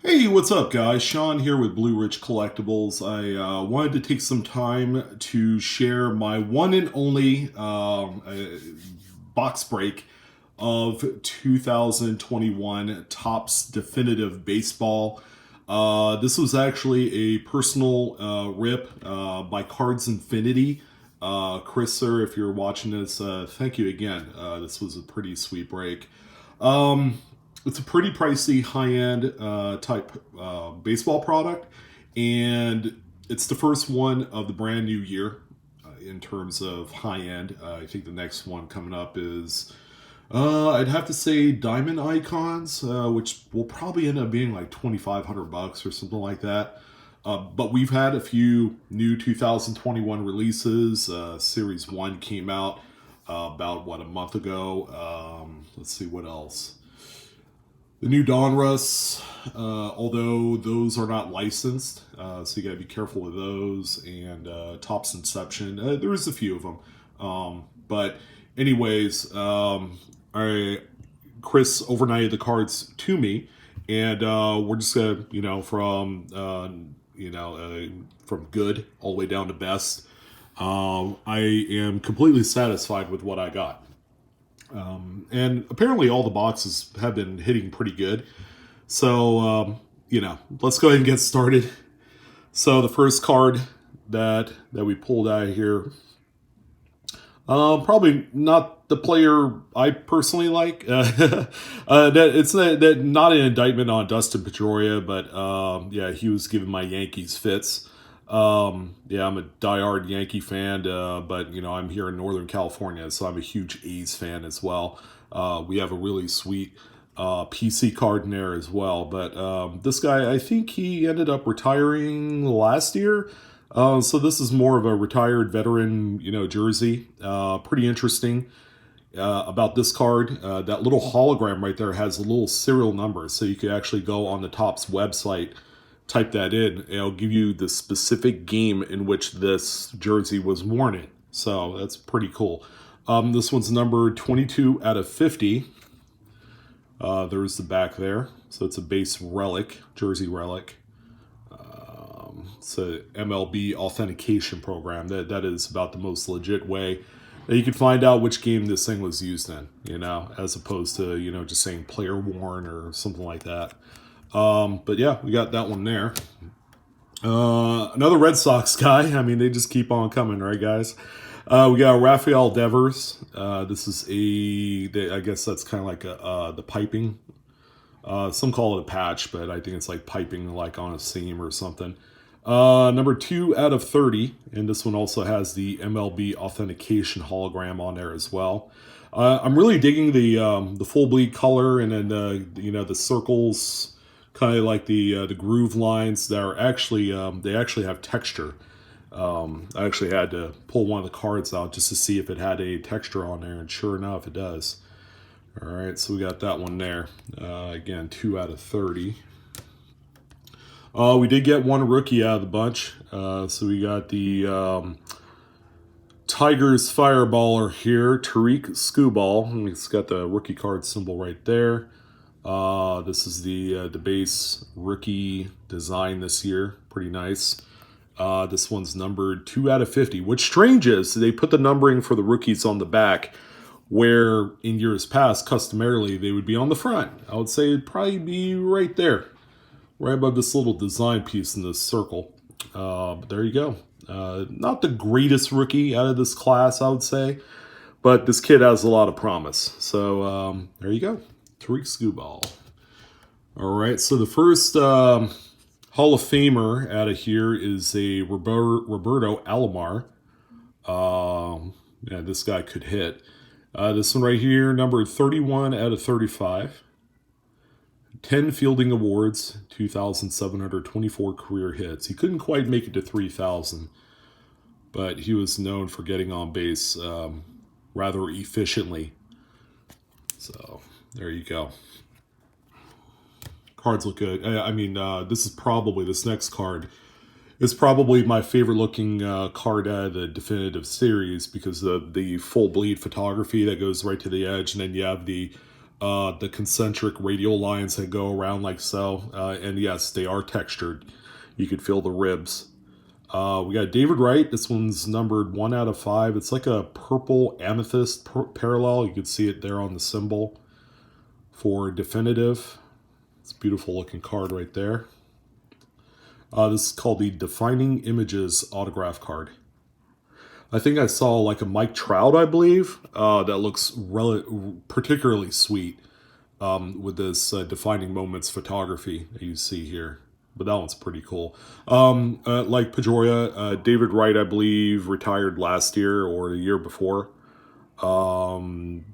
Hey, what's up, guys? Sean here with Blue Ridge Collectibles. I wanted to take some time to share my one and only box break of 2021 Topps Definitive Baseball. This was actually a personal rip by Cards Infinity. Chris, sir, if you're watching this, thank you again. This was a pretty sweet break. It's a pretty pricey high-end type baseball product, and it's the first one of the brand new year in terms of high-end. I think the next one coming up is I'd have to say Diamond Icons, which will probably end up being like $2,500 or something like that. But we've had a few new 2021 releases. Series 1 came out about, a month ago. Let's see what else. The new Donruss, although those are not licensed, so you got to be careful with those. And Topps Inception, there is a few of them. But anyways, Chris overnighted the cards to me, and we're just gonna, from good all the way down to best. I am completely satisfied with what I got. And apparently all the boxes have been hitting pretty good. So, let's go ahead and get started. So the first card that we pulled out of here, probably not the player I personally like. It's not an indictment on Dustin Pedroia, but yeah, he was giving my Yankees fits. Yeah, I'm a diehard Yankee fan, but I'm here in Northern California, so I'm a huge A's fan as well. We have a really sweet PC card in there as well. But this guy, I think he ended up retiring last year. So this is more of a retired veteran, jersey. Pretty interesting about this card. That little hologram right there has a little serial number, so you could actually go on the Topps website, type that in, and it'll give you the specific game in which this jersey was worn in. So that's pretty cool. This one's numbered 22 out of 50. There's the back there. So it's a base relic, jersey relic. It's a MLB authentication program. That is about the most legit way that you can find out which game this thing was used in, as opposed to, just saying player worn or something like that. But yeah, we got that one there. Another Red Sox guy. I mean, they just keep on coming, right, guys? We got Rafael Devers. This is I guess that's kind of like the piping. Some call it a patch, but I think it's like piping like on a seam or something. Number 2 out of 30, and this one also has the MLB authentication hologram on there as well. I'm really digging the full bleed color, and then the circles, kind of like the groove lines that are actually they actually have texture. I actually had to pull one of the cards out just to see if it had a texture on there, and sure enough, it does. All right, so we got that one there. Again, 2 out of 30. We did get one rookie out of the bunch. So we got the Tigers Fireballer here, Tariq Skubal. It's got the rookie card symbol right there. This is the base rookie design this year. Pretty nice. This one's numbered 2 out of 50, which strange is they put the numbering for the rookies on the back, where in years past, customarily, they would be on the front. I would say it'd probably be right there, right above this little design piece in this circle. But there you go. Not the greatest rookie out of this class, I would say, but this kid has a lot of promise. So there you go. Tariq Skubal. All right, so the first Hall of Famer out of here is a Roberto Alomar. Yeah, this guy could hit. This one right here, numbered 31 out of 35. 10 fielding awards, 2,724 career hits. He couldn't quite make it to 3,000, but he was known for getting on base rather efficiently. So there you go. Cards look good. I mean, this next card is probably my favorite looking card out of the definitive series, because of the full bleed photography that goes right to the edge, and then you have the the concentric radial lines that go around like so. And yes, they are textured. You could feel the ribs. We got David Wright. This one's numbered 1/5. It's like a purple amethyst parallel. You can see it there on the symbol for definitive. It's a beautiful looking card right there. This is called the Defining Images autograph card. I think I saw like a Mike Trout, I believe, that looks particularly sweet with this Defining Moments photography that you see here. But that one's pretty cool. Like Pedroia, David Wright, I believe, retired last year or the year before. Probably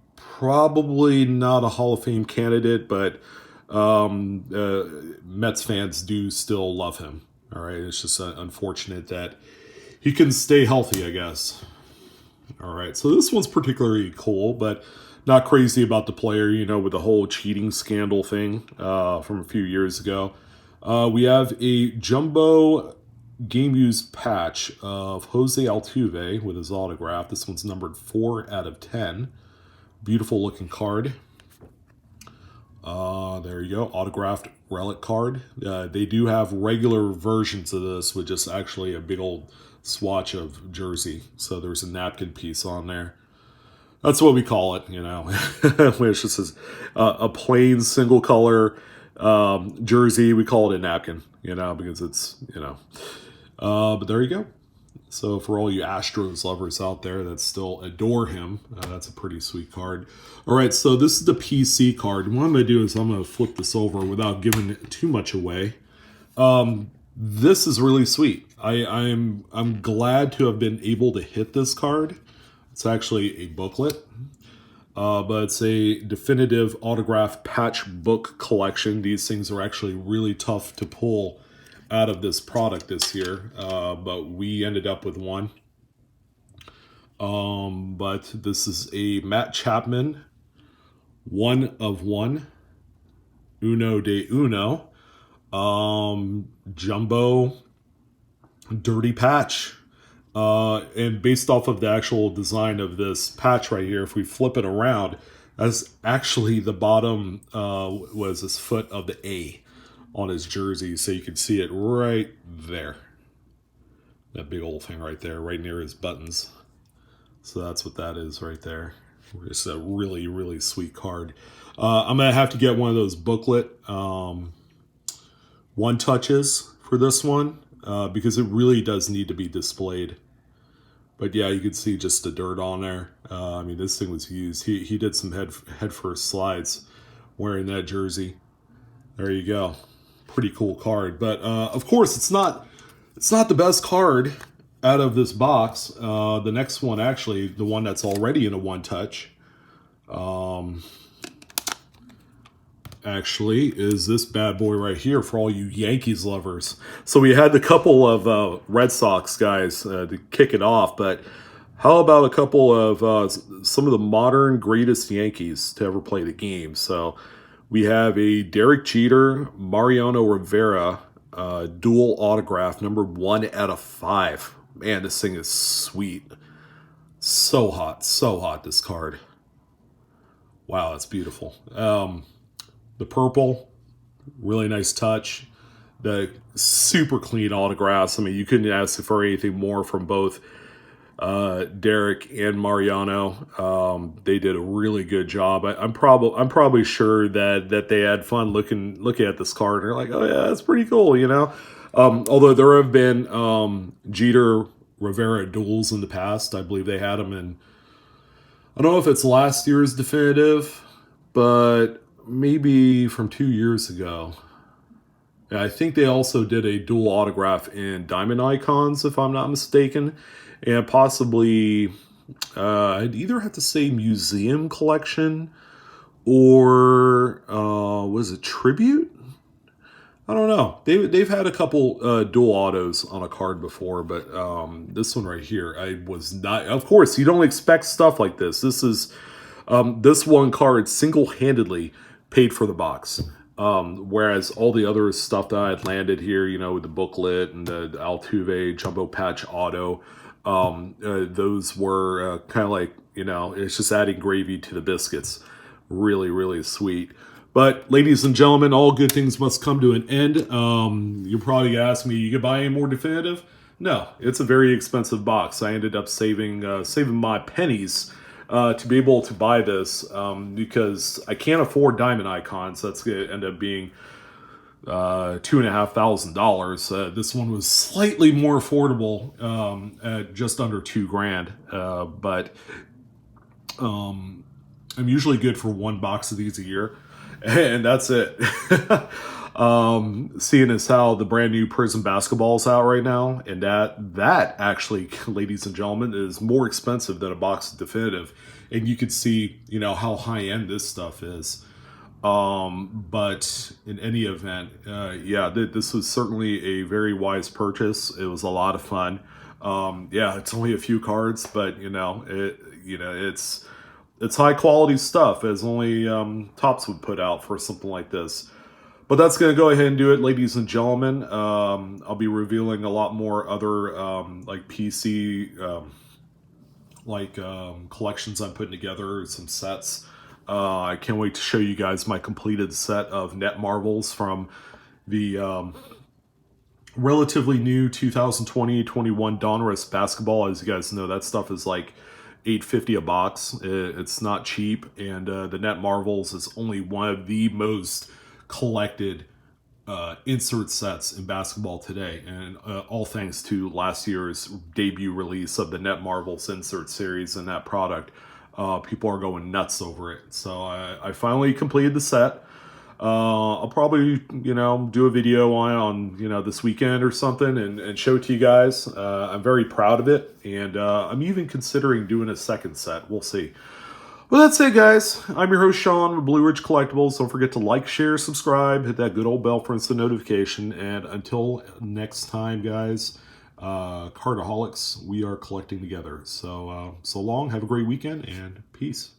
not a Hall of Fame candidate, but Mets fans do still love him. All right, it's just unfortunate that he can stay healthy, I guess. All right, so this one's particularly cool, but not crazy about the player, you know, with the whole cheating scandal thing from a few years ago. We have a jumbo game-used patch of Jose Altuve with his autograph. This one's numbered 4/10. Beautiful looking card. There you go, autographed relic card. They do have regular versions of this with just actually a big old swatch of jersey. So there's a napkin piece on there. That's what we call it, you know. It's just a plain single color jersey. We call it a napkin, you know, because it's, you know. But there you go. So for all you Astros lovers out there that still adore him, that's a pretty sweet card. All right, so this is the PC card. What I'm going to do is I'm going to flip this over without giving too much away. This is really sweet. I'm glad to have been able to hit this card. It's actually a booklet, but it's a definitive autograph patch book collection. These things are actually really tough to pull out of this product this year, but we ended up with one. But this is a Matt Chapman 1/1 Uno de Uno jumbo dirty patch. And based off of the actual design of this patch right here, if we flip it around, that's actually the bottom was this foot of the A on his jersey, so you can see it right there. That big old thing right there, right near his buttons. So that's what that is right there. It's a really, really sweet card. I'm going to have to get one of those booklet one touches for this one because it really does need to be displayed. But yeah, you can see just the dirt on there. I mean, this thing was used. He did some head first slides wearing that jersey. There you go. Pretty cool card. But of course, it's not the best card out of this box. The next one, actually, the one that's already in a one touch, actually, is this bad boy right here for all you Yankees lovers. So we had a couple of Red Sox guys to kick it off, but how about a couple of some of the modern greatest Yankees to ever play the game? So we have a Derek Jeter, Mariano Rivera dual autograph, number 1/5. Man, this thing is sweet. So hot, this card. Wow, that's beautiful. The purple, really nice touch. The super clean autographs. I mean, you couldn't ask for anything more from both Derek and Mariano. They did a really good job. I'm probably sure that they had fun looking at this card. They're like, oh yeah, that's pretty cool, you know. Although there have been Jeter Rivera duels in the past. I believe they had them in, I don't know if it's last year's definitive, but maybe from 2 years ago. And I think they also did a dual autograph in Diamond Icons, if I'm not mistaken. And possibly, I'd either have to say Museum Collection or, was it Tribute? I don't know. They've had a couple dual autos on a card before, but this one right here, I was not. Of course, you don't expect stuff like this. This is this one card single-handedly paid for the box, whereas all the other stuff that I had landed here, you know, with the booklet and the Altuve jumbo patch auto, those were kind of like, you know, it's just adding gravy to the biscuits. Really, really sweet. But ladies and gentlemen, all good things must come to an end. You're probably gonna ask me, you could buy any more definitive? No, it's a very expensive box. I ended up saving my pennies to be able to buy this because I can't afford diamond icons. That's gonna end up being $2,500. This one was slightly more affordable, at just under $2,000. But I'm usually good for one box of these a year, and that's it. Seeing as how the brand new Prism basketball is out right now, and that actually, ladies and gentlemen, is more expensive than a box of definitive, and you could see, how high end this stuff is. But in any event, yeah, this was certainly a very wise purchase. It was a lot of fun. Yeah, it's only a few cards, but it's high quality stuff, as only Tops would put out for something like this. But that's going to go ahead and do it, ladies and gentlemen. I'll be revealing a lot more other like PC collections I'm putting together, some sets. I can't wait to show you guys my completed set of Net Marvels from the relatively new 2020-21 Donruss basketball. As you guys know, that stuff is like $8.50 a box. It's not cheap, and the Net Marvels is only one of the most collected insert sets in basketball today, and all thanks to last year's debut release of the Net Marvels insert series and that product. People are going nuts over it. So I finally completed the set. I'll probably, do a video on this weekend or something and show it to you guys. I'm very proud of it, and I'm even considering doing a second set. We'll see. Well, that's it, guys. I'm your host, Sean, with Blue Ridge Collectibles. Don't forget to like, share, subscribe, hit that good old bell for instant notification. And until next time, guys, Cardaholics, we are collecting together. So long, have a great weekend, and peace.